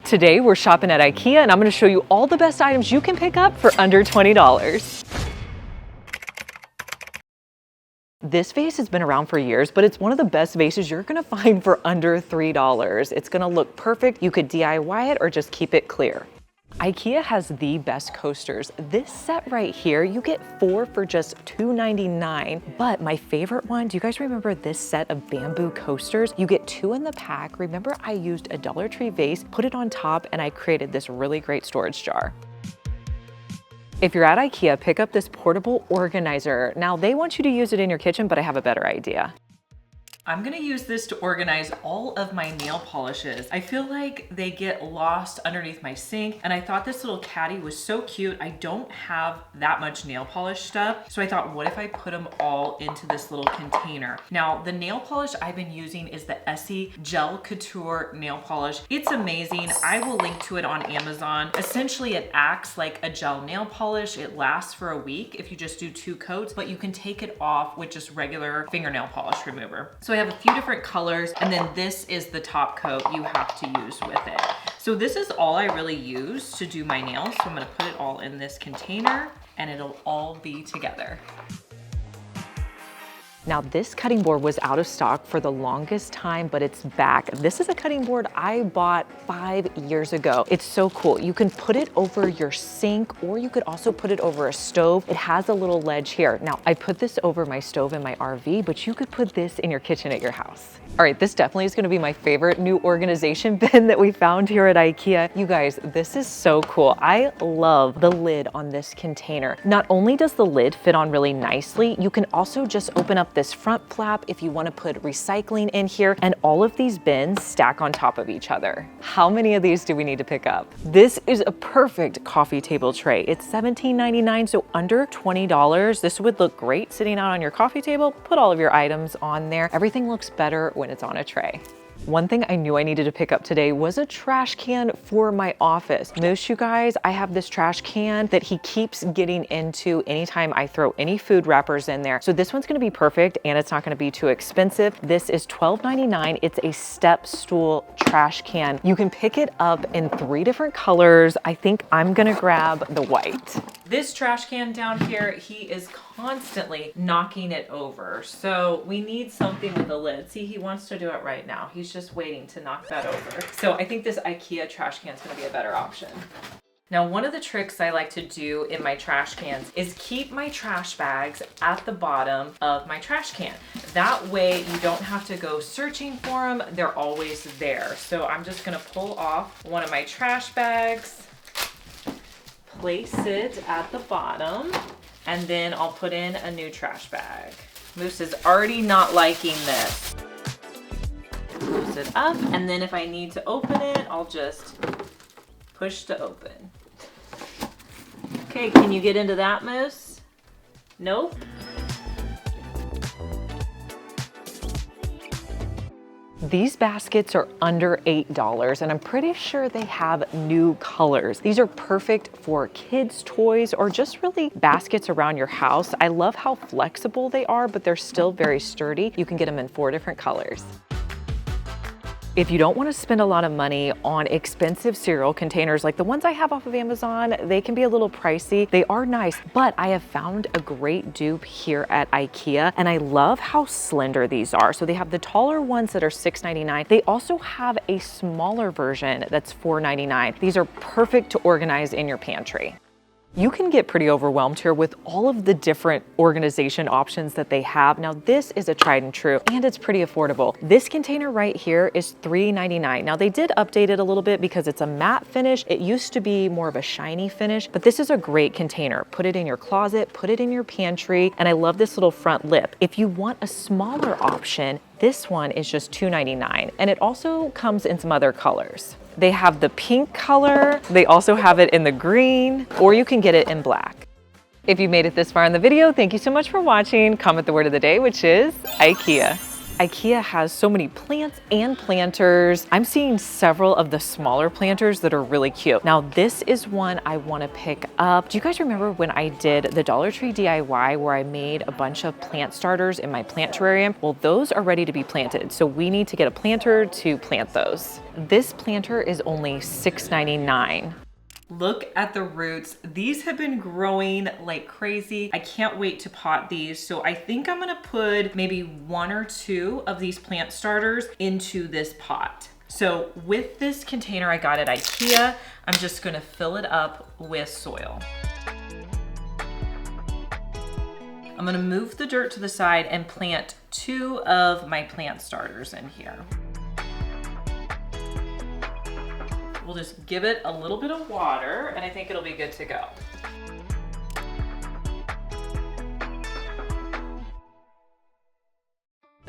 Today we're shopping at IKEA and I'm gonna show you all the best items you can pick up for under $20. This vase has been around for years, but it's one of the best vases you're gonna find for under $3. It's gonna look perfect. You could DIY it or just keep it clear. IKEA has the best coasters. This set right here, you get 4 for just $2.99. But my favorite one, do you guys remember this set of bamboo coasters? You get 2 in the pack. Remember I used a Dollar Tree vase, put it on top, and I created this really great storage jar. If you're at IKEA, pick up this portable organizer. Now they want you to use it in your kitchen, but I have a better idea. I'm gonna use this to organize all of my nail polishes. I feel like they get lost underneath my sink, and I thought this little caddy was so cute. I don't have that much nail polish stuff, so I thought, what if I put them all into this little container? Now, the nail polish I've been using is the Essie Gel Couture nail polish. It's amazing. I will link to it on Amazon. Essentially, it acts like a gel nail polish. It lasts for a week if you just do 2 coats, but you can take it off with just regular fingernail polish remover. So I have a few different colors, and then this is the top coat you have to use with it. So this is all I really use to do my nails. So I'm gonna put it all in this container and it'll all be together. Now this cutting board was out of stock for the longest time, but it's back. This is a cutting board I bought 5 years ago. It's so cool. You can put it over your sink, or you could also put it over a stove. It has a little ledge here. Now I put this over my stove in my RV, but you could put this in your kitchen at your house. All right, this definitely is gonna be my favorite new organization bin that we found here at IKEA. You guys, this is so cool. I love the lid on this container. Not only does the lid fit on really nicely, you can also just open up this front flap if you wanna put recycling in here, and all of these bins stack on top of each other. How many of these do we need to pick up? This is a perfect coffee table tray. It's $17.99, so under $20. This would look great sitting out on your coffee table. Put all of your items on there. Everything looks better when it's on a tray. One thing I knew I needed to pick up today was a trash can for my office. Most you guys, I have this trash can that he keeps getting into anytime I throw any food wrappers in there. So this one's gonna be perfect, and it's not gonna be too expensive. This is $12.99. It's a step stool trash can. You can pick it up in 3 different colors. I think I'm gonna grab the white. This trash can down here, he is constantly knocking it over. So we need something with a lid. See, he wants to do it right now. He's just waiting to knock that over. So I think this IKEA trash can is gonna be a better option. Now, one of the tricks I like to do in my trash cans is keep my trash bags at the bottom of my trash can. That way you don't have to go searching for them. They're always there. So I'm just gonna pull off one of my trash bags, place it at the bottom, and then I'll put in a new trash bag. Moose is already not liking this. Close it up, and then if I need to open it, I'll just push to open. Okay, can you get into that, Moose? Nope. These baskets are under $8, and I'm pretty sure they have new colors. These are perfect for kids' toys or just really baskets around your house. I love how flexible they are, but they're still very sturdy. You can get them in 4 different colors. If you don't want to spend a lot of money on expensive cereal containers like the ones I have off of Amazon, they can be a little pricey. They are nice, but I have found a great dupe here at IKEA, and I love how slender these are. So they have the taller ones that are $6.99. They also have a smaller version that's $4.99. These are perfect to organize in your pantry. You can get pretty overwhelmed here with all of the different organization options that they have. Now this is a tried and true, and it's pretty affordable. This container right here is $3.99. Now they did update it a little bit because it's a matte finish. It used to be more of a shiny finish, but this is a great container. Put it in your closet, put it in your pantry, and I love this little front lip. If you want a smaller option, this one is just $2.99, and it also comes in some other colors. They have the pink color, they also have it in the green, or you can get it in black. If you made it this far in the video, thank you so much for watching. Comment the word of the day, which is IKEA. IKEA has so many plants and planters. I'm seeing several of the smaller planters that are really cute. Now this is one I want to pick up. Do you guys remember when I did the Dollar Tree DIY where I made a bunch of plant starters in my plant terrarium? Well, those are ready to be planted. So we need to get a planter to plant those. This planter is only $6.99. Look at the roots. These have been growing like crazy. I can't wait to pot these. So I think I'm gonna put maybe 1 or 2 of these plant starters into this pot. So with this container I got at IKEA, I'm just gonna fill it up with soil. I'm gonna move the dirt to the side and plant 2 of my plant starters in here. We'll just give it a little bit of water and I think it'll be good to go.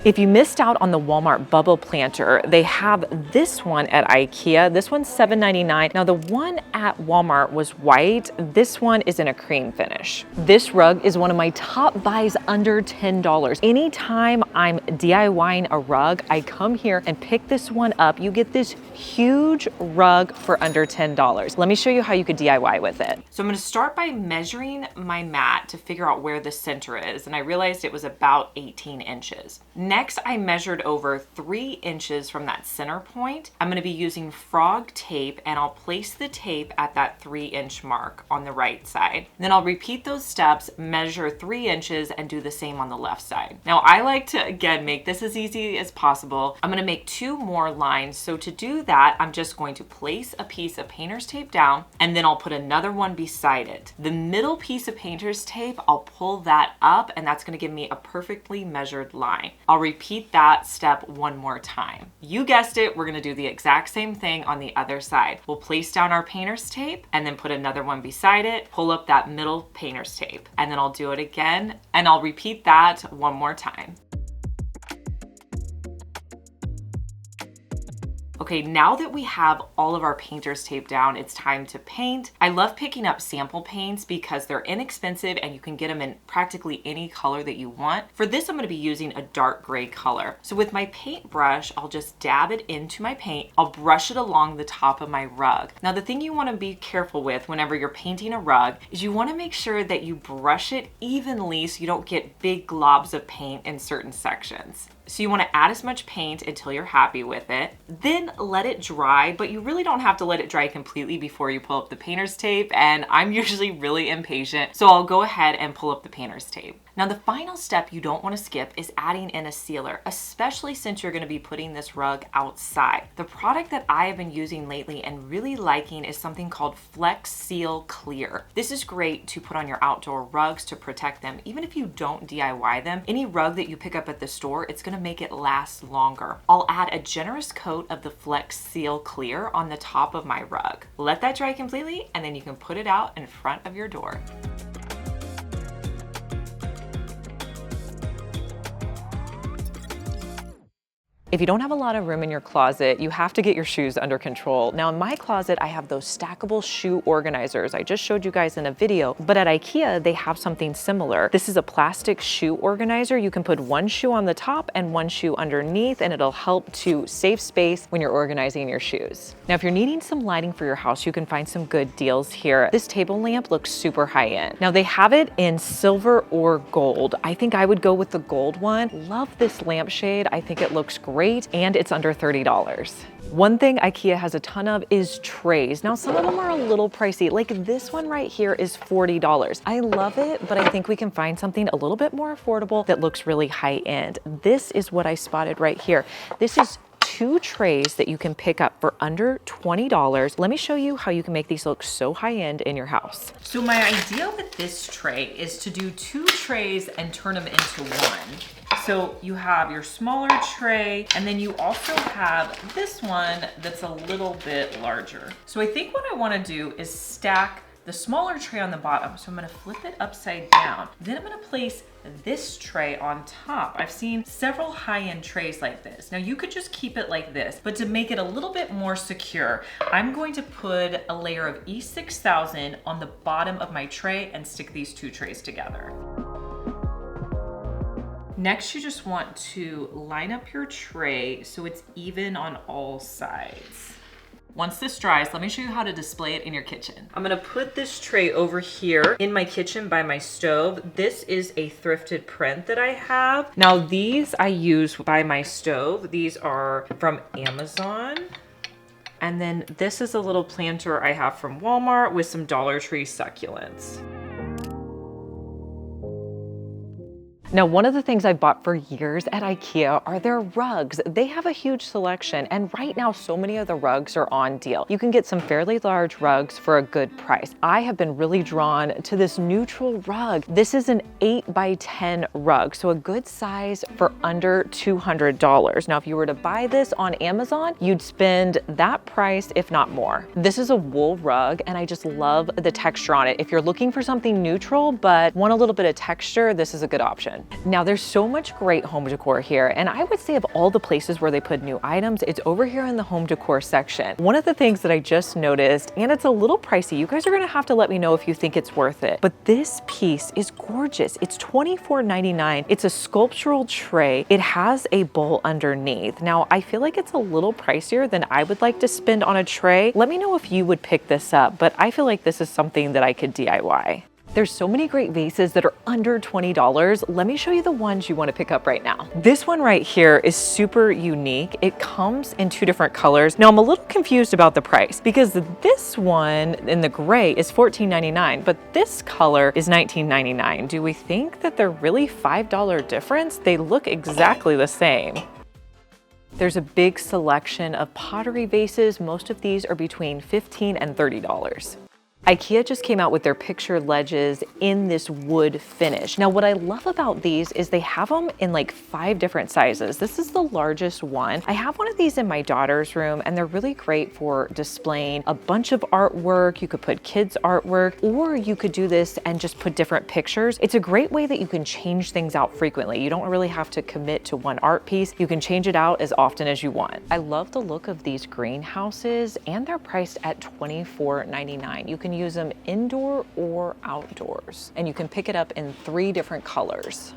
If you missed out on the Walmart bubble planter, they have this one at IKEA. This one's $7.99. Now the one at Walmart was white. This one is in a cream finish. This rug is one of my top buys under $10. Anytime I'm DIYing a rug, I come here and pick this one up. You get this huge rug for under $10. Let me show you how you could DIY with it. So I'm gonna start by measuring my mat to figure out where the center is. And I realized it was about 18 inches. Next, I measured over 3 inches from that center point. I'm gonna be using frog tape and I'll place the tape at that 3-inch mark on the right side. Then I'll repeat those steps, measure 3 inches and do the same on the left side. Now I like to, again, make this as easy as possible. I'm gonna make 2 more lines. So to do that, I'm just going to place a piece of painter's tape down and then I'll put another one beside it. The middle piece of painter's tape, I'll pull that up and that's gonna give me a perfectly measured line. I'll repeat that step 1 more time. You guessed it, we're gonna do the exact same thing on the other side. We'll place down our painter's tape and then put another one beside it, pull up that middle painter's tape, and then I'll do it again and I'll repeat that 1 more time. Okay, now that we have all of our painter's tape down, it's time to paint. I love picking up sample paints because they're inexpensive and you can get them in practically any color that you want. For this, I'm gonna be using a dark gray color. So with my paintbrush, I'll just dab it into my paint. I'll brush it along the top of my rug. Now, the thing you wanna be careful with whenever you're painting a rug is you wanna make sure that you brush it evenly so you don't get big globs of paint in certain sections. So you want to add as much paint until you're happy with it, then let it dry, but you really don't have to let it dry completely before you pull up the painter's tape, and I'm usually really impatient, so I'll go ahead and pull up the painter's tape. Now the final step you don't want to skip is adding in a sealer, especially since you're going to be putting this rug outside. The product that I have been using lately and really liking is something called Flex Seal Clear. This is great to put on your outdoor rugs to protect them. Even if you don't DIY them, any rug that you pick up at the store, it's going to make it last longer. I'll add a generous coat of the Flex Seal Clear on the top of my rug. Let that dry completely and then you can put it out in front of your door. If you don't have a lot of room in your closet, you have to get your shoes under control. Now in my closet, I have those stackable shoe organizers I just showed you guys in a video, but at IKEA, they have something similar. This is a plastic shoe organizer. You can put 1 shoe on the top and 1 shoe underneath, and it'll help to save space when you're organizing your shoes. Now, if you're needing some lighting for your house, you can find some good deals here. This table lamp looks super high end. Now they have it in silver or gold. I think I would go with the gold one. Love this lampshade. I think it looks great. And it's under $30. One thing IKEA has a ton of is trays. Now, some of them are a little pricey. Like this one right here is $40. I love it, but I think we can find something a little bit more affordable that looks really high end. This is what I spotted right here. This is 2 trays that you can pick up for under $20. Let me show you how you can make these look so high end in your house. So my idea with this tray is to do 2 trays and turn them into 1. So you have your smaller tray, and then you also have this one that's a little bit larger. So I think what I want to do is stack the smaller tray on the bottom. So I'm going to flip it upside down. Then I'm going to place this tray on top. I've seen several high-end trays like this. Now you could just keep it like this, but to make it a little bit more secure, I'm going to put a layer of E6000 on the bottom of my tray and stick these 2 trays together. Next, you just want to line up your tray so it's even on all sides. Once this dries, let me show you how to display it in your kitchen. I'm gonna put this tray over here in my kitchen by my stove. This is a thrifted print that I have. Now these I use by my stove. These are from Amazon. And then this is a little planter I have from Walmart with some Dollar Tree succulents. Now, one of the things I've bought for years at IKEA are their rugs. They have a huge selection, and right now so many of the rugs are on deal. You can get some fairly large rugs for a good price. I have been really drawn to this neutral rug. This is an 8x10 rug, so a good size for under $200. Now, if you were to buy this on Amazon, you'd spend that price, if not more. This is a wool rug, and I just love the texture on it. If you're looking for something neutral but want a little bit of texture, this is a good option. Now there's so much great home decor here, and I would say of all the places where they put new items, it's over here in the home decor section. One of the things that I just noticed, and it's a little pricey, you guys are gonna have to let me know if you think it's worth it, but this piece is gorgeous. It's $24.99. It's a sculptural tray. It has a bowl underneath. Now I feel like it's a little pricier than I would like to spend on a tray. Let me know if you would pick this up, but I feel like this is something that I could DIY. There's so many great vases that are under $20. Let me show you the ones you want to pick up right now. This one right here is super unique. It comes in 2 different colors. Now I'm a little confused about the price because this one in the gray is $14.99, but this color is $19.99. Do we think that they're really $5 difference? They look exactly the same. There's a big selection of pottery vases. Most of these are between $15 and $30. IKEA just came out with their picture ledges in this wood finish. Now, what I love about these is they have them in like 5 different sizes. This is the largest one. I have one of these in my daughter's room, and they're really great for displaying a bunch of artwork. You could put kids' artwork, or you could do this and just put different pictures. It's a great way that you can change things out frequently. You don't really have to commit to one art piece. You can change it out as often as you want. I love the look of these greenhouses, and they're priced at $24.99. You can use them indoor or outdoors, and you can pick it up in 3 different colors.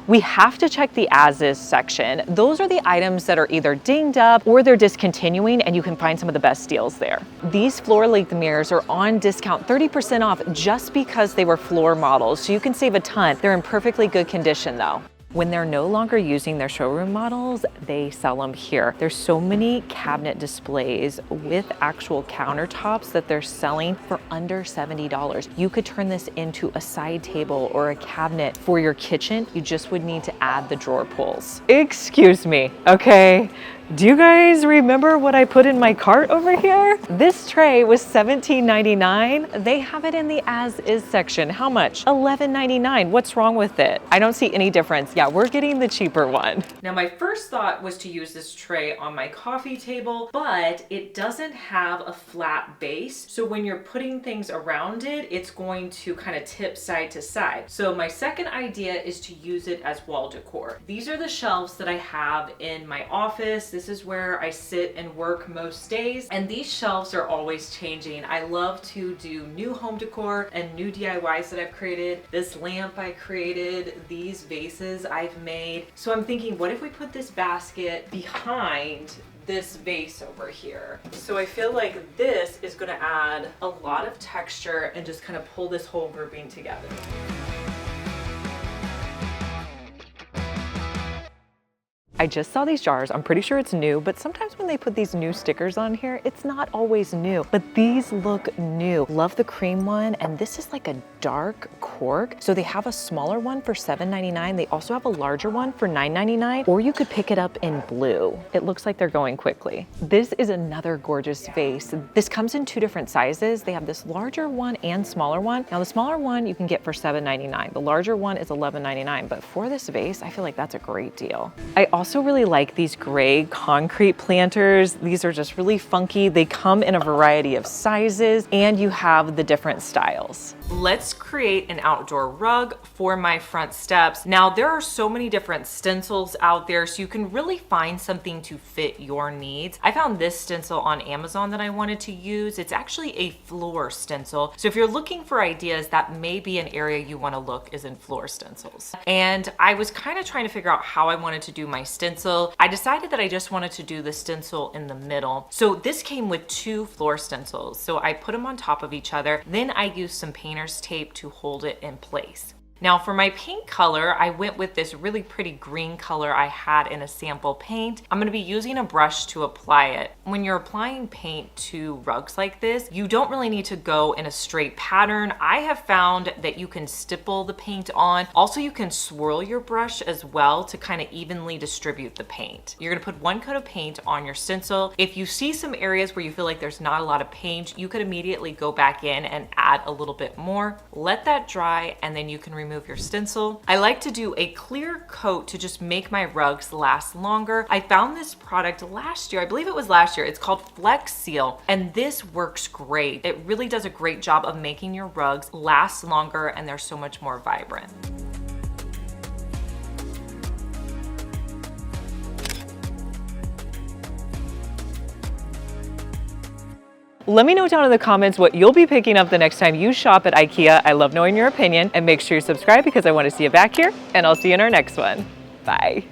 We have to check the as-is section. Those are the items that are either dinged up or they're discontinuing, and you can find some of the best deals there. These floor-length mirrors are on discount, 30% off, just because they were floor models, so you can save a ton. They're in perfectly good condition though. When they're no longer using their showroom models, they sell them here. There's so many cabinet displays with actual countertops that they're selling for under $70. You could turn this into a side table or a cabinet for your kitchen. You just would need to add the drawer pulls. Excuse me, okay? Do you guys remember what I put in my cart over here? This tray was $17.99. They have it in the as-is section. How much? $11.99. What's wrong with it? I don't see any difference. Yeah, we're getting the cheaper one. Now, my first thought was to use this tray on my coffee table, but it doesn't have a flat base. So when you're putting things around it, it's going to kind of tip side to side. So my second idea is to use it as wall decor. These are the shelves that I have in my office. This is where I sit and work most days, and these shelves are always changing. I love to do new home decor and new DIYs that I've created. This lamp I created, these vases I've made. So I'm thinking, what if we put this basket behind this vase over here? So I feel like this is gonna add a lot of texture and just kind of pull this whole grouping together. I just saw these jars. I'm pretty sure it's new, but sometimes when they put these new stickers on here, it's not always new, but these look new. Love the cream one, and this is like a dark cork. So they have a smaller one for $7.99. They also have a larger one for $9.99, or you could pick it up in blue. It looks like they're going quickly. This is another gorgeous vase. This comes in 2 different sizes. They have this larger one and smaller one. Now the smaller one you can get for $7.99. The larger one is $11.99, but for this vase, I feel like that's a great deal. I also also really like these gray concrete planters. These are just really funky. They come in a variety of sizes and you have the different styles. Let's create an outdoor rug for my front steps. Now, there are so many different stencils out there, so you can really find something to fit your needs. I found this stencil on Amazon that I wanted to use. It's actually a floor stencil. So if you're looking for ideas, that may be an area you want to look, is in floor stencils. And I was kind of trying to figure out how I wanted to do my stencil. I decided that I just wanted to do the stencil in the middle. So this came with 2 floor stencils. So I put them on top of each other. Then I used some painter's tape to hold it in place. Now for my paint color, I went with this really pretty green color I had in a sample paint. I'm gonna be using a brush to apply it. When you're applying paint to rugs like this, you don't really need to go in a straight pattern. I have found that you can stipple the paint on. Also, you can swirl your brush as well to kind of evenly distribute the paint. You're gonna put 1 coat of paint on your stencil. If you see some areas where you feel like there's not a lot of paint, you could immediately go back in and add a little bit more. Let that dry, and then you can remove your stencil. I like to do a clear coat to just make my rugs last longer. I found this product last year, I believe it was last year. It's called Flex Seal, and this works great. It really does a great job of making your rugs last longer, and they're so much more vibrant. Let me know down in the comments what you'll be picking up the next time you shop at IKEA. I love knowing your opinion, and make sure you subscribe because I want to see you back here, and I'll see you in our next one. Bye.